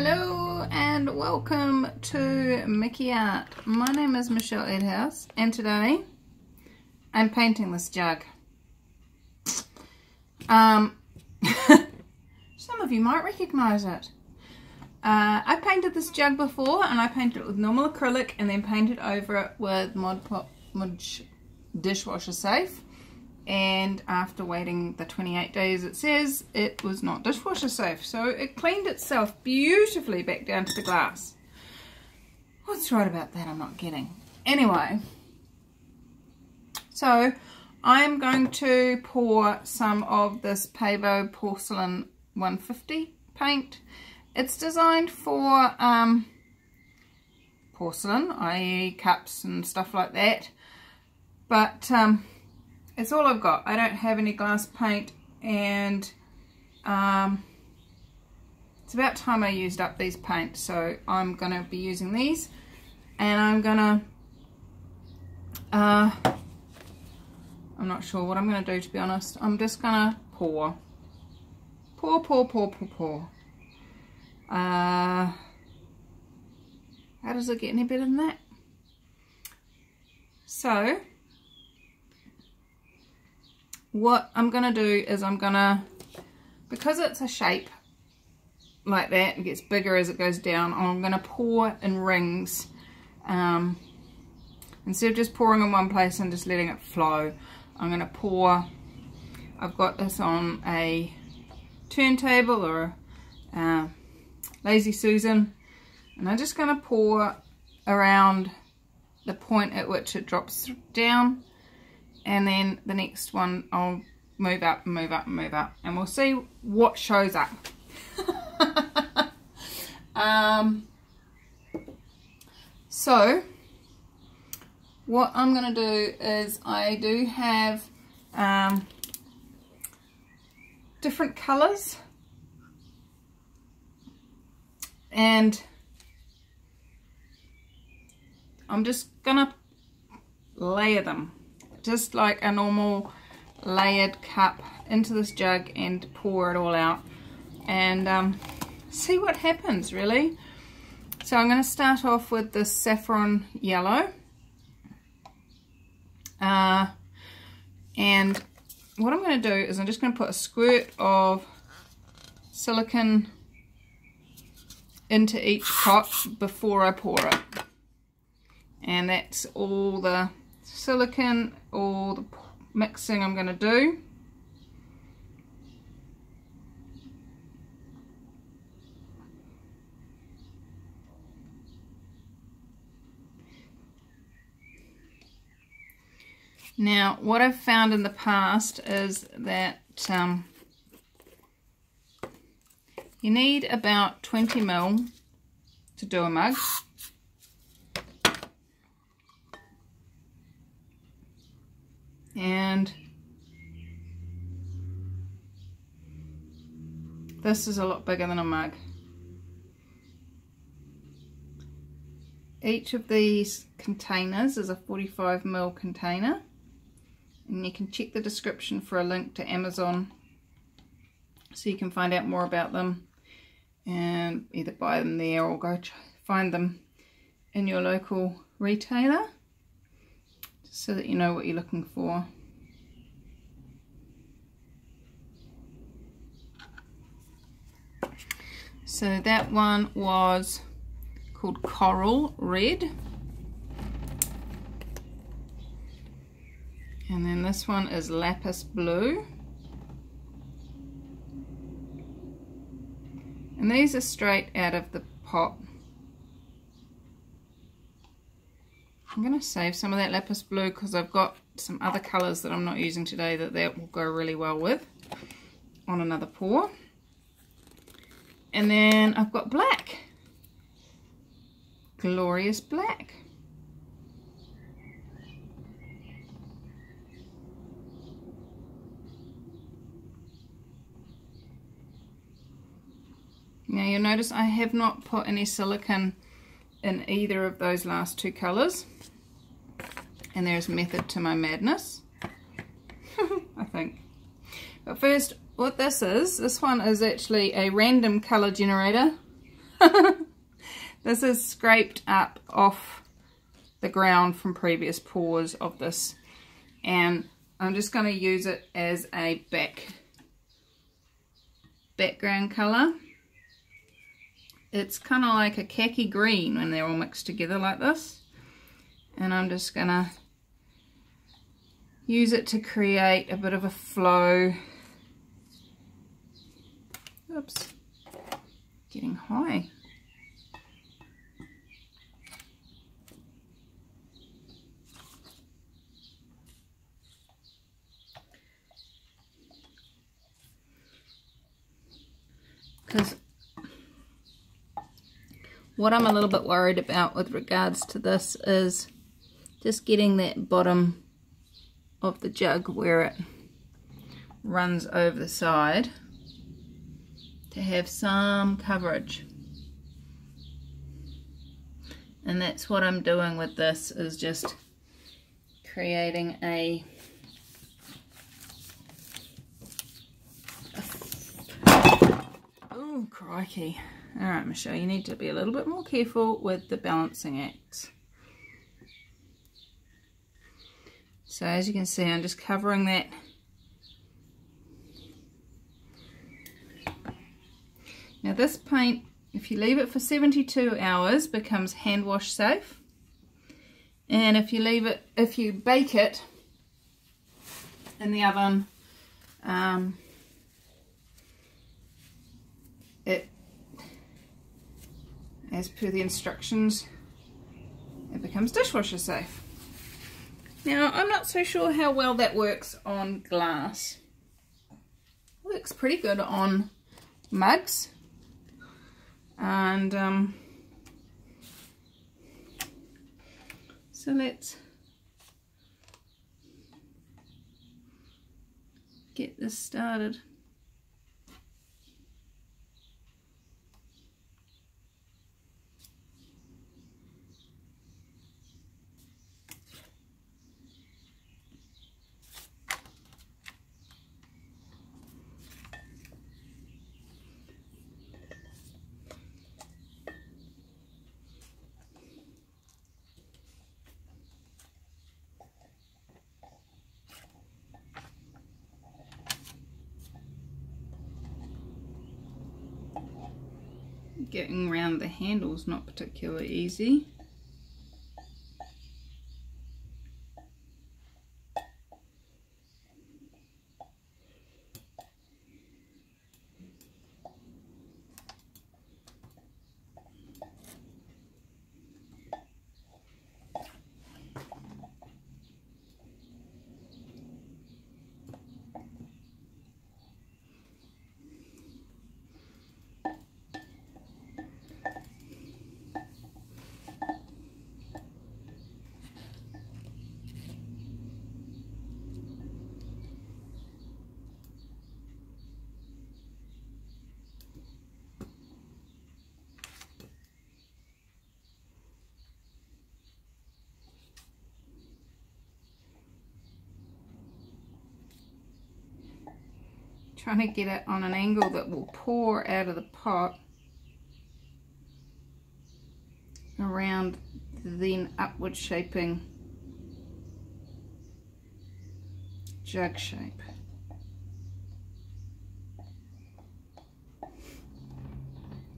Hello and welcome to Mickey Art. My name is Michelle Edhouse and today I'm painting this jug. Some of you might recognise it. I painted this jug before, and I painted it with normal acrylic and then painted over it with Mod Podge dishwasher safe, and after waiting the 28 days it says it was not dishwasher safe, so it cleaned itself beautifully back down to the glass. What's right about that? I'm not getting. Anyway, so I'm going to pour some of this Pavo Porcelain 150 paint. It's designed for porcelain, i.e. cups and stuff like that, but it's all I've got. I don't have any glass paint, and it's about time I used up these paints, so I'm going to be using these, and I'm going to I'm not sure what I'm going to do, to be honest. I'm just going to pour. How does it get any better than that? So what I'm going to do is I'm going to, because it's a shape like that, it gets bigger as it goes down, I'm going to pour in rings. Instead of just pouring in one place and just letting it flow, I'm going to pour. I've got this on a turntable or a Lazy Susan, and I'm just going to pour around the point at which it drops down, and then the next one I'll move up and move up and move up, and we'll see what shows up. So what I'm going to do is, I do have different colours, and I'm just gonna layer them just like a normal layered cup into this jug and pour it all out, and see what happens, really. So I'm going to start off with this saffron yellow, and what I'm going to do is I'm just going to put a squirt of silicone into each pot before I pour it, and that's all the silicone, all the mixing I'm going to do. Now, what I've found in the past is that you need about 20 ml to do a mug. And this is a lot bigger than a mug. Each of these containers is a 45 ml container, and you can check the description for a link to Amazon so you can find out more about them and either buy them there or go find them in your local retailer, so that you know what you're looking for. So that one was called Coral Red, and then this one is Lapis Blue, and these are straight out of the pot. I'm going to save some of that Lapis Blue because I've got some other colours that I'm not using today that will go really well with on another pour. And then I've got black, glorious black. Now you'll notice I have not put any silicone in either of those last two colours, and there's method to my madness. I think. But first, what this one is actually a random colour generator. This is scraped up off the ground from previous pours of this, and I'm just going to use it as a background colour. It's kind of like a khaki green when they're all mixed together like this, and I'm just going to use it to create a bit of a flow. Oops, getting high. Because what I'm a little bit worried about with regards to this is just getting that bottom of the jug where it runs over the side to have some coverage. And that's what I'm doing with this, is just creating a oh crikey. Alright Michelle, you need to be a little bit more careful with the balancing acts. So as you can see, I'm just covering that. Now this paint, if you leave it for 72 hours, becomes hand wash safe. And if you bake it in the oven, as per the instructions, it becomes dishwasher safe. Now, I'm not so sure how well that works on glass. It works pretty good on mugs. And so let's get this started. Getting around the handle's not particularly easy. Trying to get it on an angle that will pour out of the pot around the then upward shaping jug shape.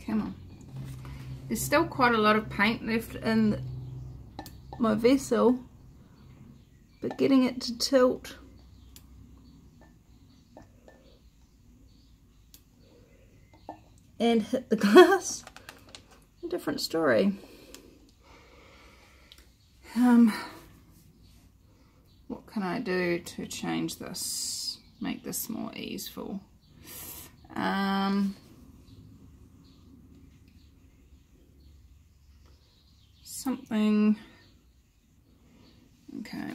Come on. There's still quite a lot of paint left in my vessel, but getting it to tilt and hit the glass, a different story. What can I do to change this, make this more easeful? Something, okay.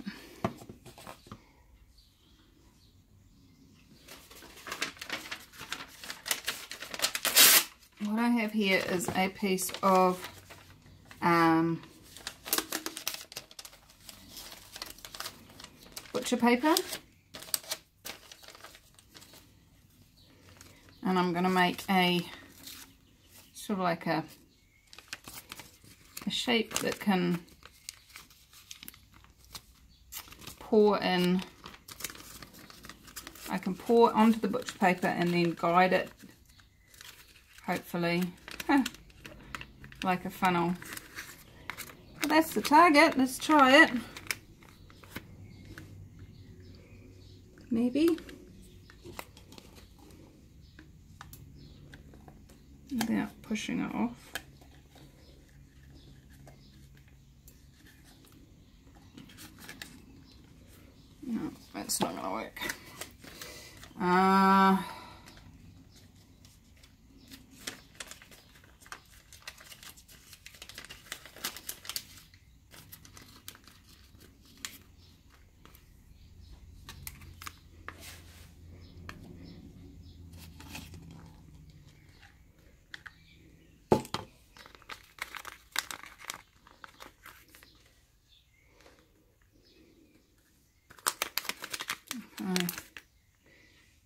What I have here is a piece of butcher paper, and I'm going to make a sort of like a shape that can pour in. I can pour onto the butcher paper and then guide it, hopefully, like a funnel. But that's the target. Let's try it. Maybe. Without pushing it off. No, that's not going to work.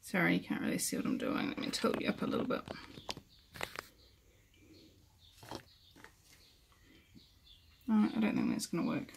Sorry, you can't really see what I'm doing. Let me tilt you up a little bit. I don't think that's going to work.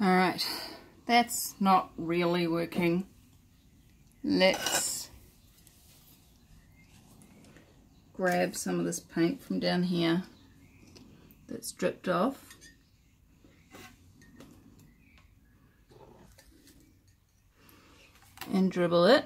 Alright, that's not really working. Let's grab some of this paint from down here that's dripped off. And dribble it.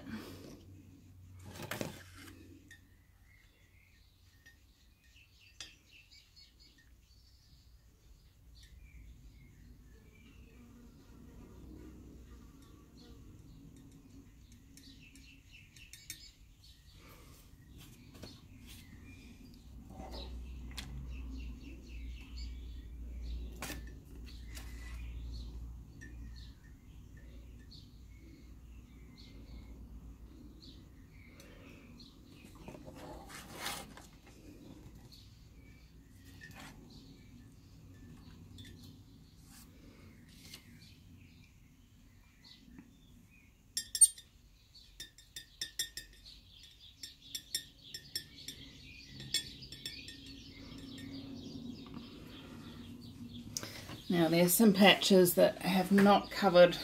Now there's some patches that have not covered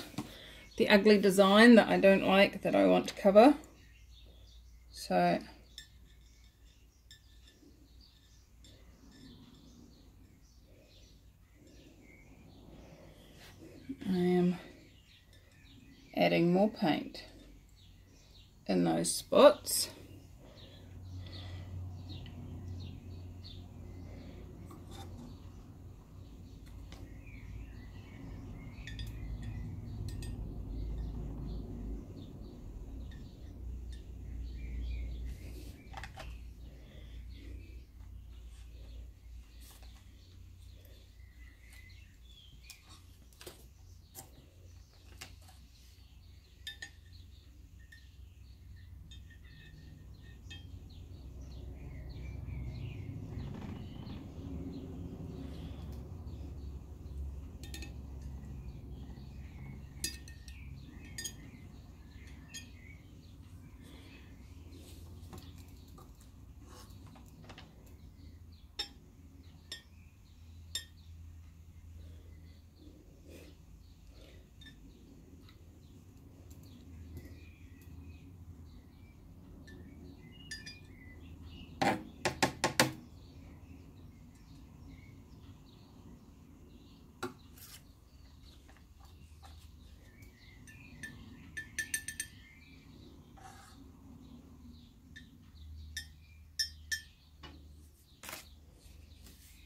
the ugly design that I don't like, that I want to cover. So I am adding more paint in those spots.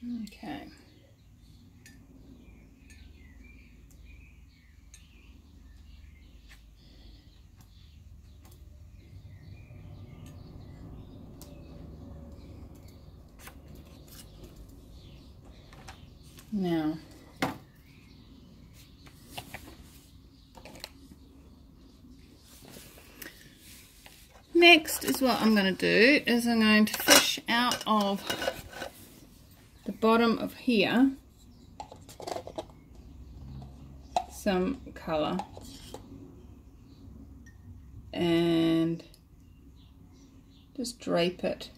Okay. Now, next is what I'm going to do is I'm going to fish out of the bottom of here some colour and just drape it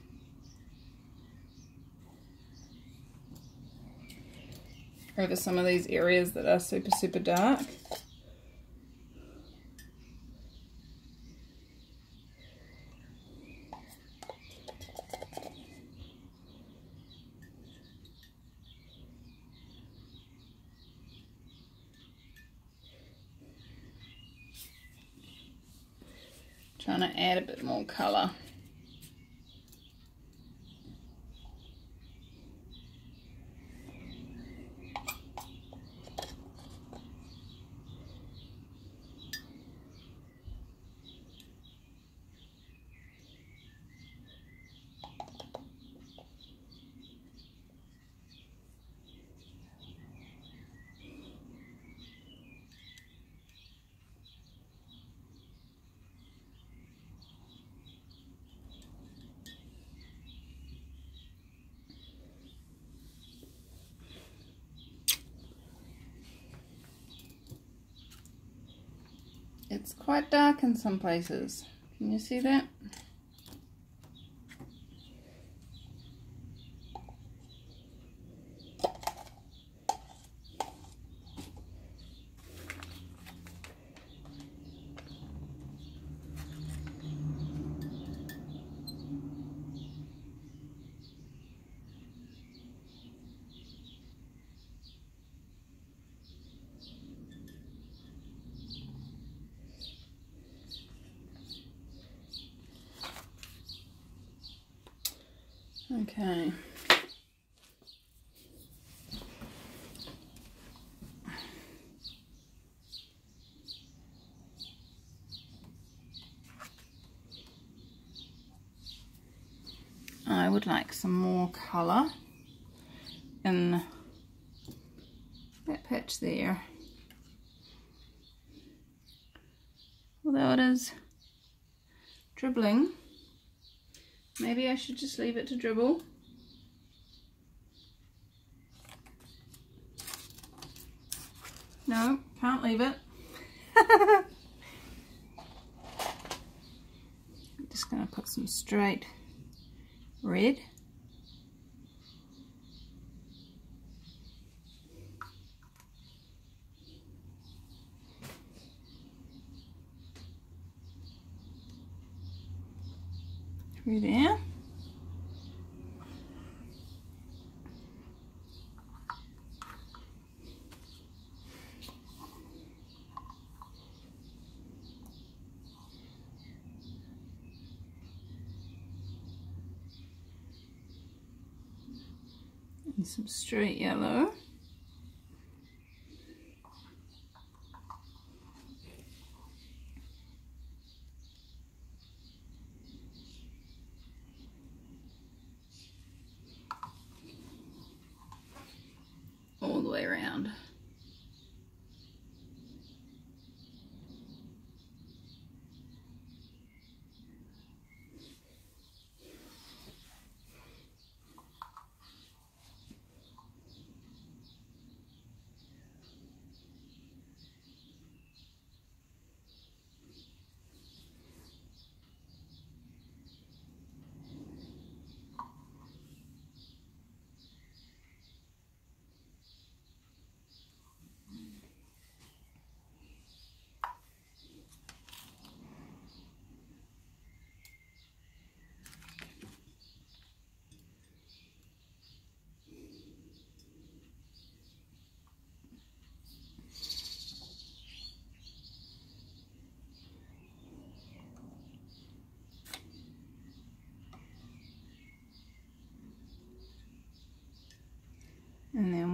over some of these areas that are super dark. Trying to add a bit more colour. It's quite dark in some places. Can you see that? Okay. I would like some more colour in that patch there. Although it is dribbling, maybe I should just leave it to dribble. No, can't leave it. I'm just going to put some straight red. Through there. And some straight yellow. All the way around.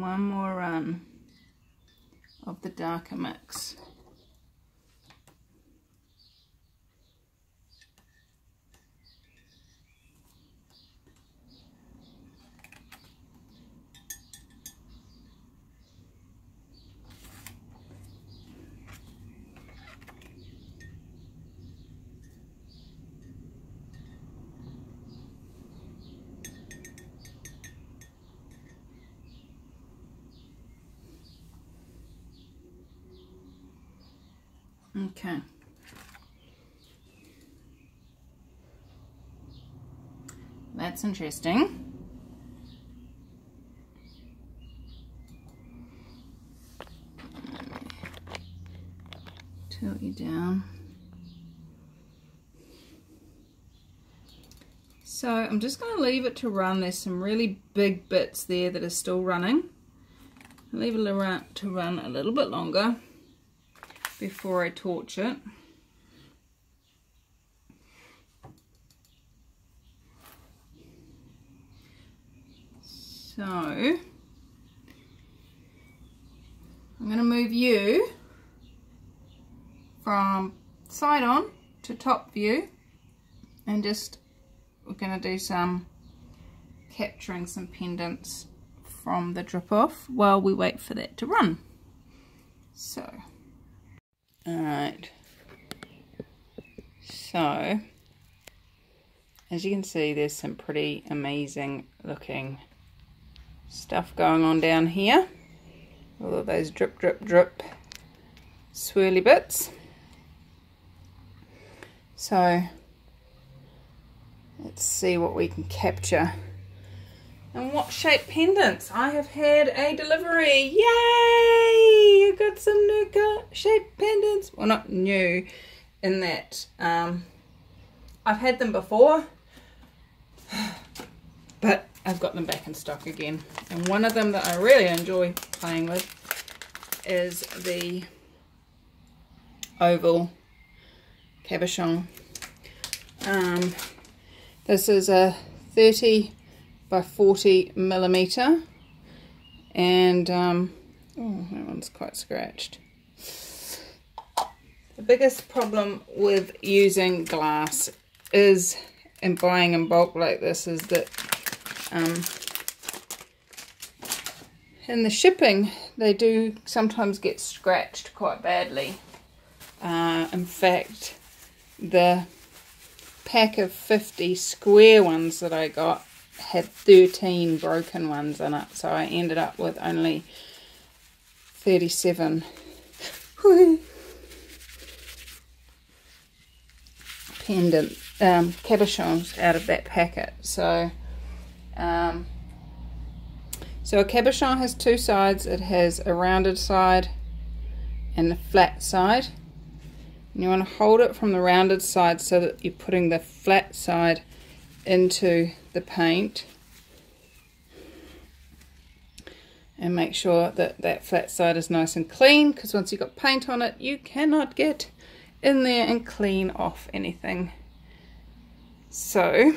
and one more run of the darker mix. Okay. That's interesting. Tilt you down. So I'm just going to leave it to run. There's some really big bits there that are still running. Leave it to run a little bit longer before I torch it. So I'm going to move you from side on to top view, and just we're going to do some capturing some pendants from the drip off while we wait for that to run. So alright, so as you can see, there's some pretty amazing looking stuff going on down here. All of those drip drip drip swirly bits. So let's see what we can capture. And what shape pendants? I have had a delivery. Yay! I got some new shape pendants. Well, not new in that I've had them before, but I've got them back in stock again. And one of them that I really enjoy playing with is the oval cabochon. This is a 30 by 40 millimeter, and oh, that one's quite scratched. The biggest problem with using glass is, and buying in bulk like this, is that in the shipping they do sometimes get scratched quite badly. In fact, the pack of 50 square ones that I got had 13 broken ones in it, so I ended up with only 37 pendant cabochons out of that packet. So so a cabochon has two sides. It has a rounded side and a flat side, and you want to hold it from the rounded side so that you're putting the flat side into the paint, and make sure that that flat side is nice and clean, because once you've got paint on it you cannot get in there and clean off anything. So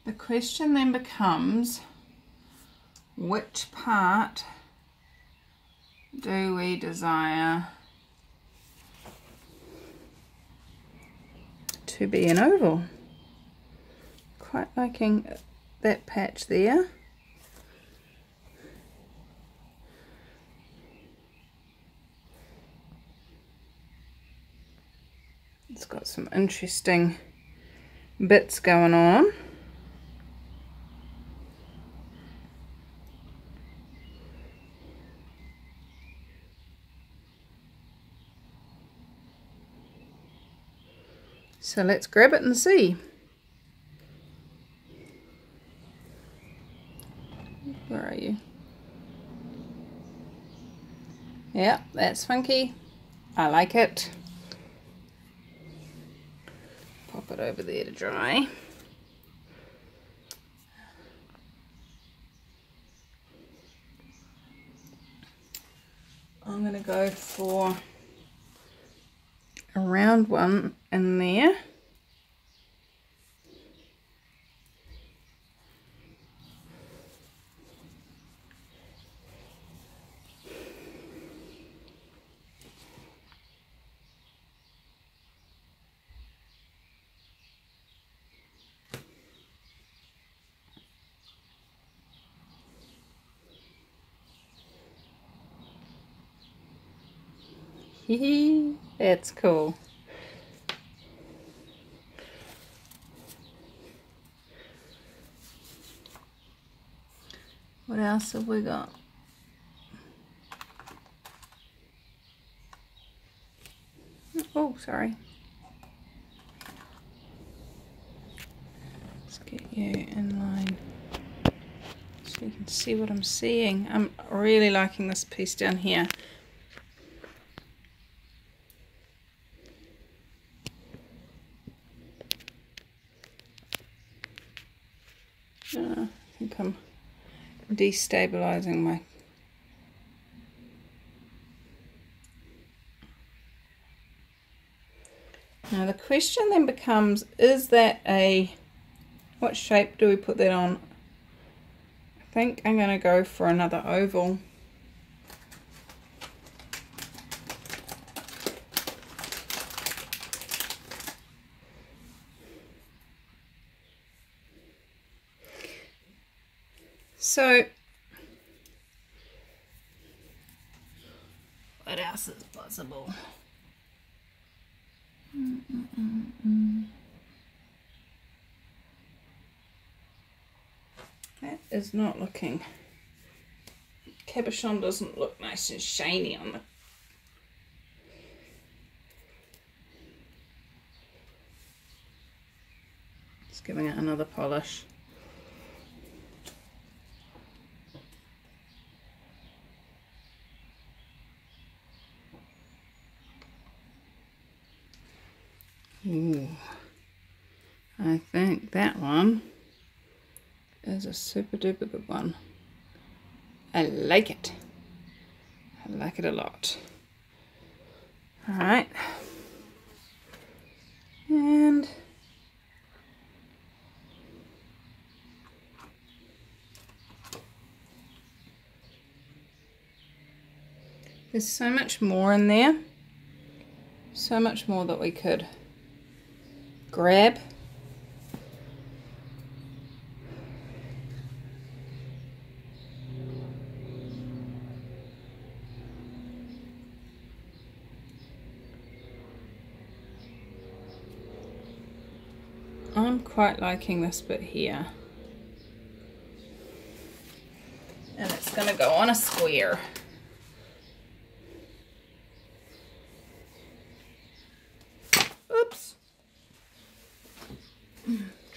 the question then becomes, which part do we desire to be an oval? Quite liking that patch there. It's got some interesting bits going on. So let's grab it and see. Where are you? Yeah, that's funky. I like it. Pop it over there to dry. I'm going to go for a round one in there. That's cool. What else have we got? Oh, sorry. Let's get you in line so you can see what I'm seeing. I'm really liking this piece down here. I think I'm destabilizing my... Now the question then becomes, is that a... what shape do we put that on? I think I'm going to go for another oval. So, what else is possible? That is not looking... Cabochon doesn't look nice and shiny on the... Just giving it another polish. Ooh, I think that one is a super duper good one. I like it. I like it a lot. Alright. And there's so much more in there. So much more that we could grab. I'm quite liking this bit here. And it's going to go on a square. Oops.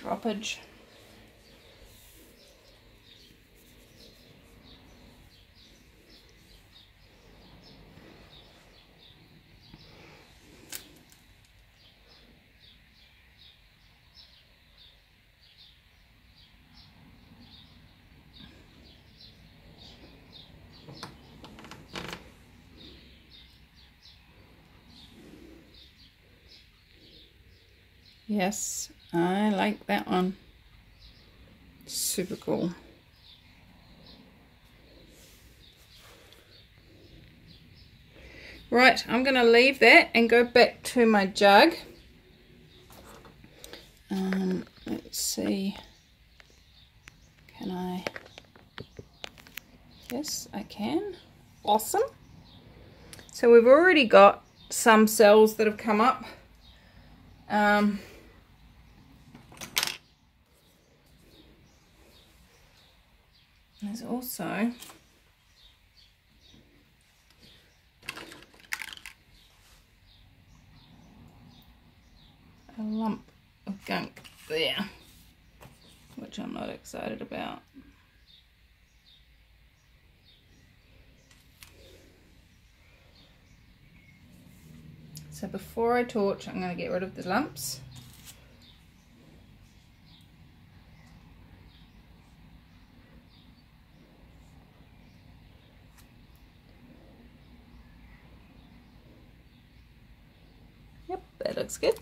Droppage. Yes, I like that one. Super cool. Right, I'm going to leave that and go back to my jug. Let's see. Can I? Yes, I can. Awesome. So we've already got some cells that have come up. There's also a lump of gunk there, which I'm not excited about. So before I torch, I'm going to get rid of the lumps. Yep, that looks good.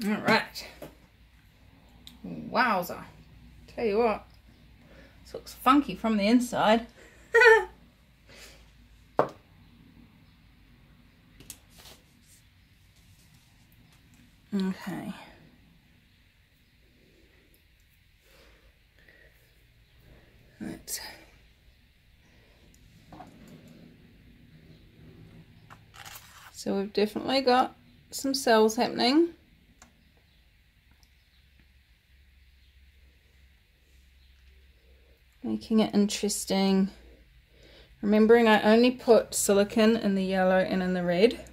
Alright. Wowza. Tell you what, this looks funky from the inside. Okay. Let's so we've definitely got some cells happening. Making it interesting. Remembering I only put silicone in the yellow and in the red.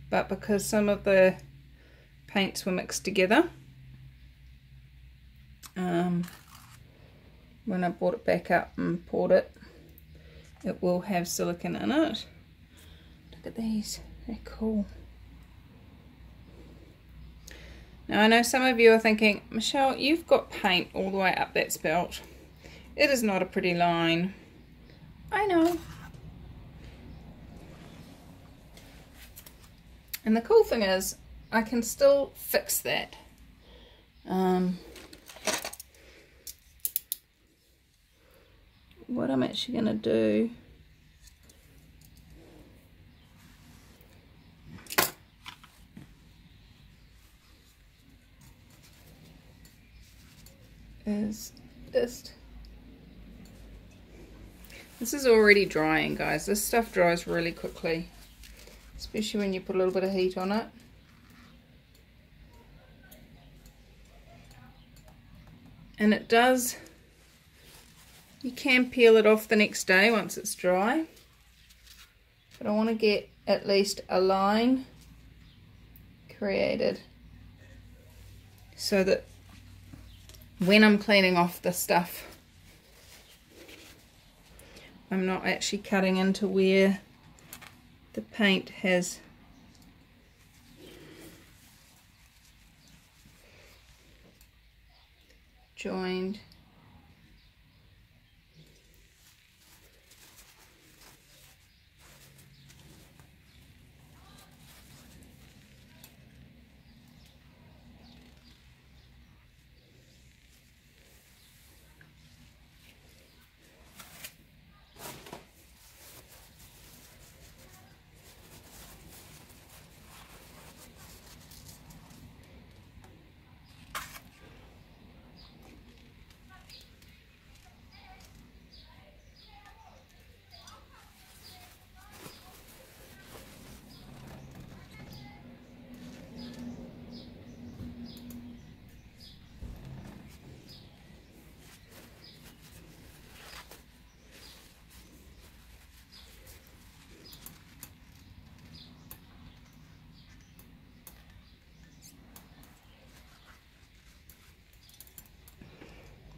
But because some of the paints were mixed together, when I brought it back up and poured it, it will have silicone in it. Look at these, they're cool. Now I know some of you are thinking, Michelle, you've got paint all the way up that spout. It is not a pretty line. I know. And the cool thing is, I can still fix that. What I'm actually going to do is just, this is already drying, guys. This stuff dries really quickly, especially when you put a little bit of heat on it. And it does, you can peel it off the next day once it's dry, but I want to get at least a line created so that when I'm cleaning off the stuff, I'm not actually cutting into where the paint has joined.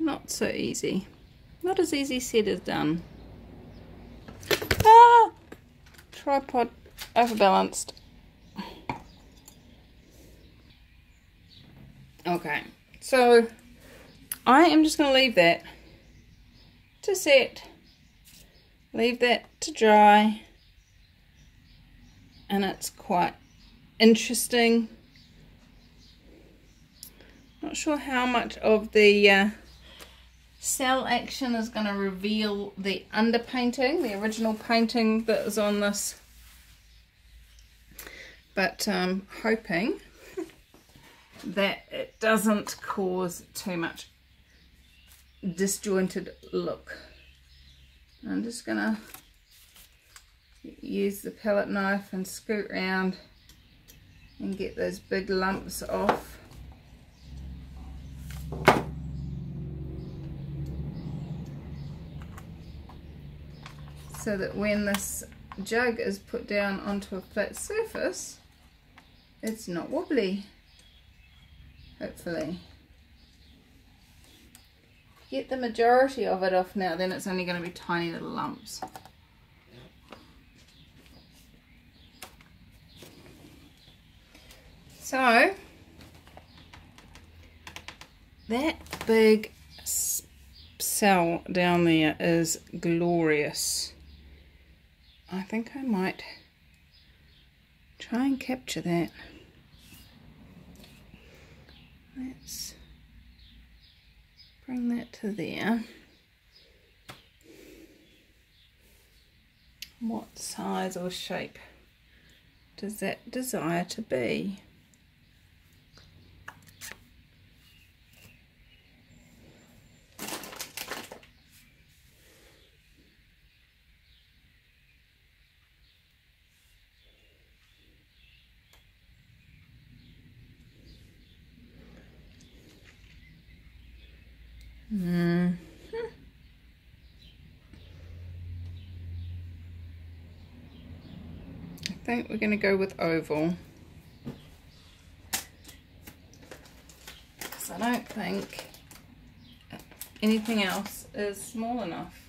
Not so easy. Not as easy said as done. Ah! Tripod overbalanced. Okay, so I am just going to leave that to set, leave that to dry, and it's quite interesting. Not sure how much of the cell action is going to reveal the underpainting, the original painting that is on this, but I'm hoping that it doesn't cause too much disjointed look. I'm just going to use the palette knife and scoot around and get those big lumps off. So that when this jug is put down onto a flat surface, it's not wobbly, hopefully. Get the majority of it off now, then it's only going to be tiny little lumps. So, that big cell down there is glorious. I think I might try and capture that. Let's bring that to there. What size or shape does that desire to be? I think we're going to go with oval, because I don't think anything else is small enough,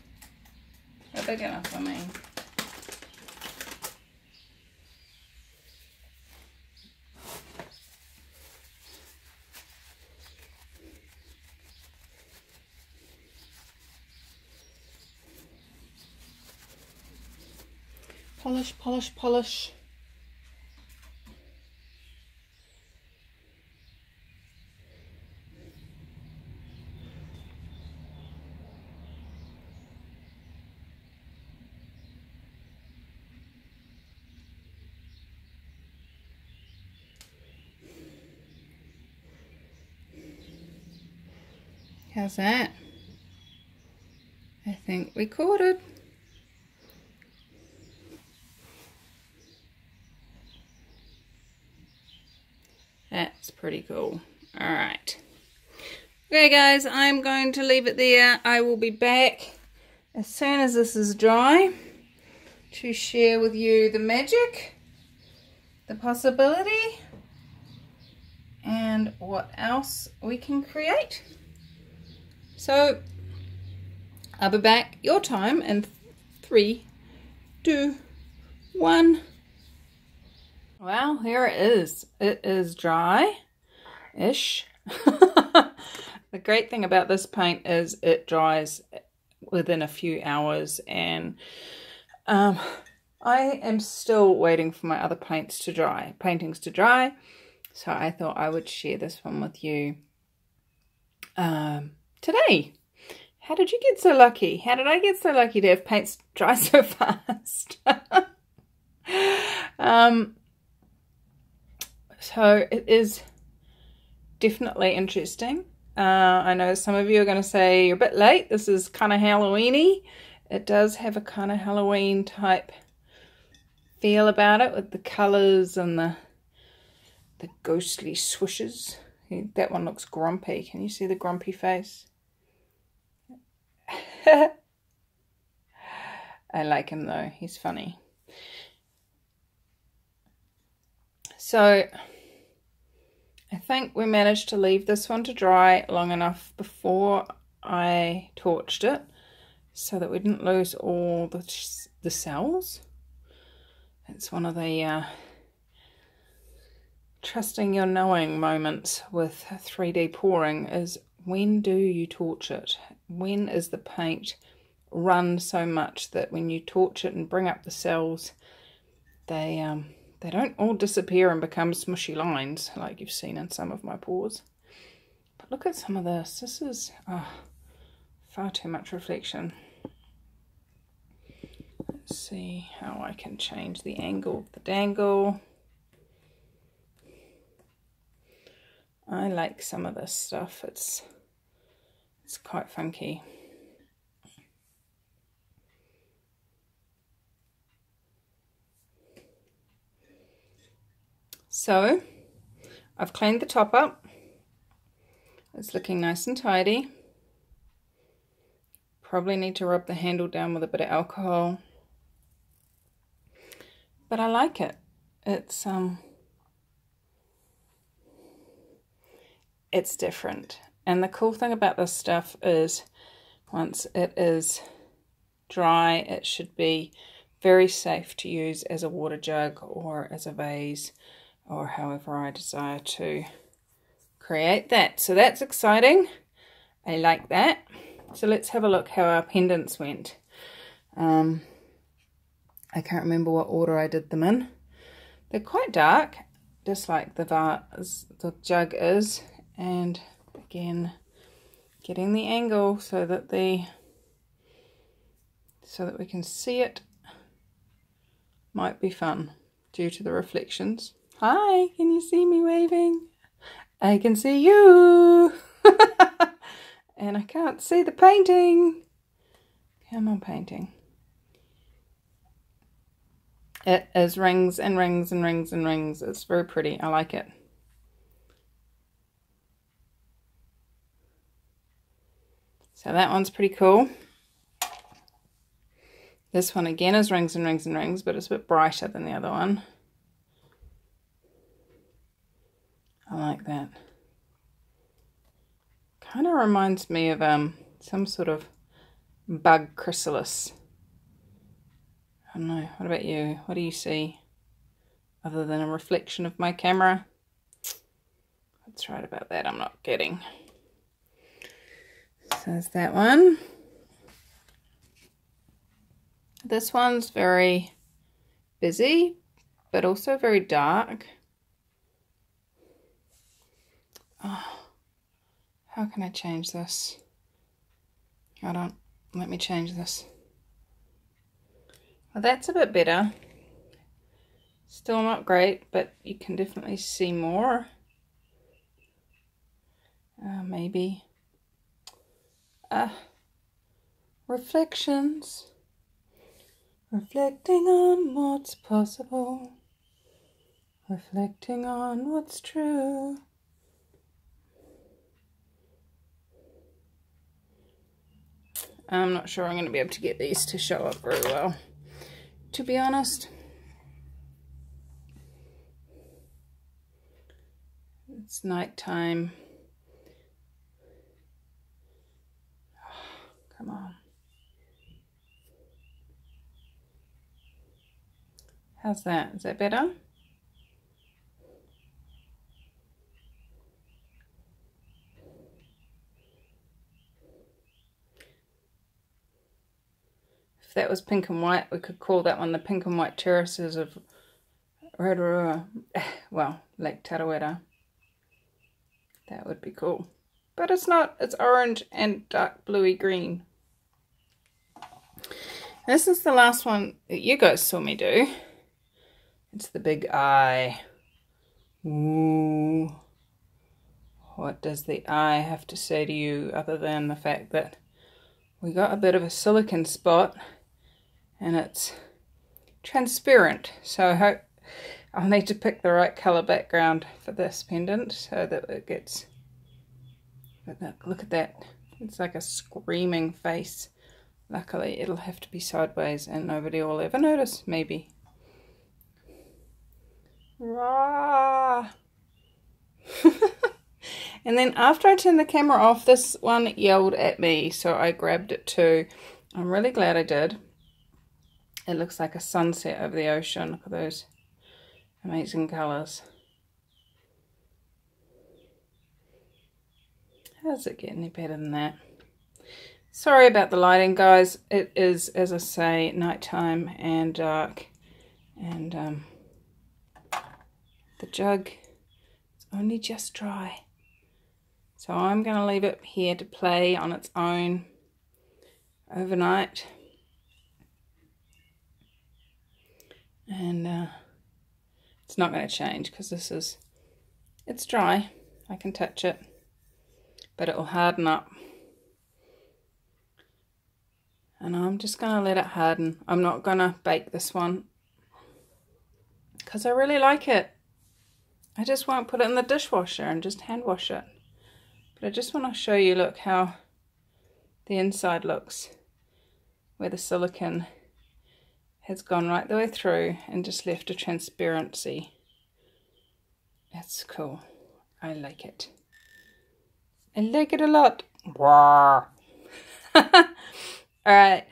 or big enough, I mean. Polish, polish, polish. How's that? I think we caught it. That's pretty cool. Alright. Okay guys, I'm going to leave it there. I will be back as soon as this is dry to share with you the magic, the possibility, and what else we can create. So, I'll be back your time in 3, 2, 1. Well, here it is. It is dry-ish. The great thing about this paint is it dries within a few hours, and I am still waiting for my other paintings to dry. So I thought I would share this one with you today. How did you get so lucky? How did I get so lucky to have paints dry so fast? So it is definitely interesting. I know some of you are going to say you're a bit late. This is kind of Halloween-y. It does have a kind of Halloween type feel about it, with the colours and the ghostly swooshes. That one looks grumpy. Can you see the grumpy face? I like him though. He's funny. So I think we managed to leave this one to dry long enough before I torched it, so that we didn't lose all the cells. It's one of the trusting your knowing moments with 3D pouring, is when do you torch it? When is the paint run so much that when you torch it and bring up the cells, they don't all disappear and become smushy lines like you've seen in some of my pours. But look at some of this. This is far too much reflection. Let's see how I can change the angle of the dangle. I like some of this stuff. It's quite funky. So I've cleaned the top up. It's looking nice and tidy. Probably need to rub the handle down with a bit of alcohol. But I like it. It's different. And the cool thing about this stuff is once it is dry, it should be very safe to use as a water jug or as a vase, or however I desire to create that. So that's exciting. I like that. So let's have a look how our pendants went. I can't remember what order I did them in. They're quite dark, just like the jug is, And again, getting the angle so that we can see it might be fun due to the reflections. Hi, can you see me waving? I can see you. And I can't see the painting. Come on, painting. It is rings and rings and rings and rings. It's very pretty. I like it. So that one's pretty cool. This one again is rings and rings and rings, but it's a bit brighter than the other one. I like that. Kind of reminds me of some sort of bug chrysalis. I don't know. What about you? What do you see other than a reflection of my camera? That's right about that. I'm not kidding. So there's that one. This one's very busy, but also very dark. Oh, how can I change this? Hold on. Let me change this. Well, that's a bit better. Still not great, but you can definitely see more. Maybe. Reflections. Reflecting on what's possible. Reflecting on what's true. I'm not sure I'm going to be able to get these to show up very well, to be honest. It's nighttime. Oh, come on. How's that? Is that better? If that was pink and white, we could call that one the pink and white terraces of Rotorua, well, Lake Tarawera. That would be cool. But it's not. It's orange and dark bluey green. This is the last one that you guys saw me do. It's the big eye. Ooh. What does the eye have to say to you other than the fact that we got a bit of a silicone spot and it's transparent? So I hope I'll need to pick the right colour background for this pendant so that it gets... Look at that. It's like a screaming face. Luckily it'll have to be sideways and nobody will ever notice, maybe. Rah! And then after I turned the camera off, this one yelled at me, so I grabbed it too. I'm really glad I did. It looks like a sunset over the ocean. Look at those amazing colours. How does it get any better than that? Sorry about the lighting, guys. It is, as I say, nighttime and dark. And the jug is only just dry. So I'm going to leave it here to play on its own overnight. And it's not going to change because it's dry. I can touch it, but it will harden up. And I'm just going to let it harden. I'm not going to bake this one because I really like it. I just won't put it in the dishwasher and just hand wash it. But I just want to show you, look how the inside looks, where the silicone has gone right the way through and just left a transparency. That's cool. I like it. I like it a lot. Alright,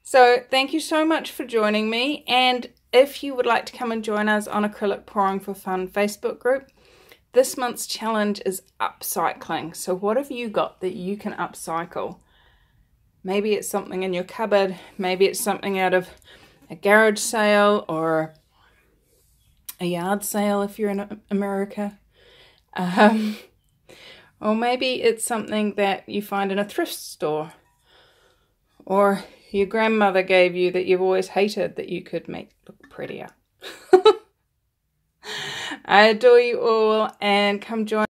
so thank you so much for joining me, and if you would like to come and join us on Acrylic Pouring for Fun Facebook group, this month's challenge is upcycling. So what have you got that you can upcycle? Maybe it's something in your cupboard, maybe it's something out of a garage sale or a yard sale if you're in America. Or maybe it's something that you find in a thrift store. Or your grandmother gave you that you've always hated that you could make look prettier. I adore you all, and come join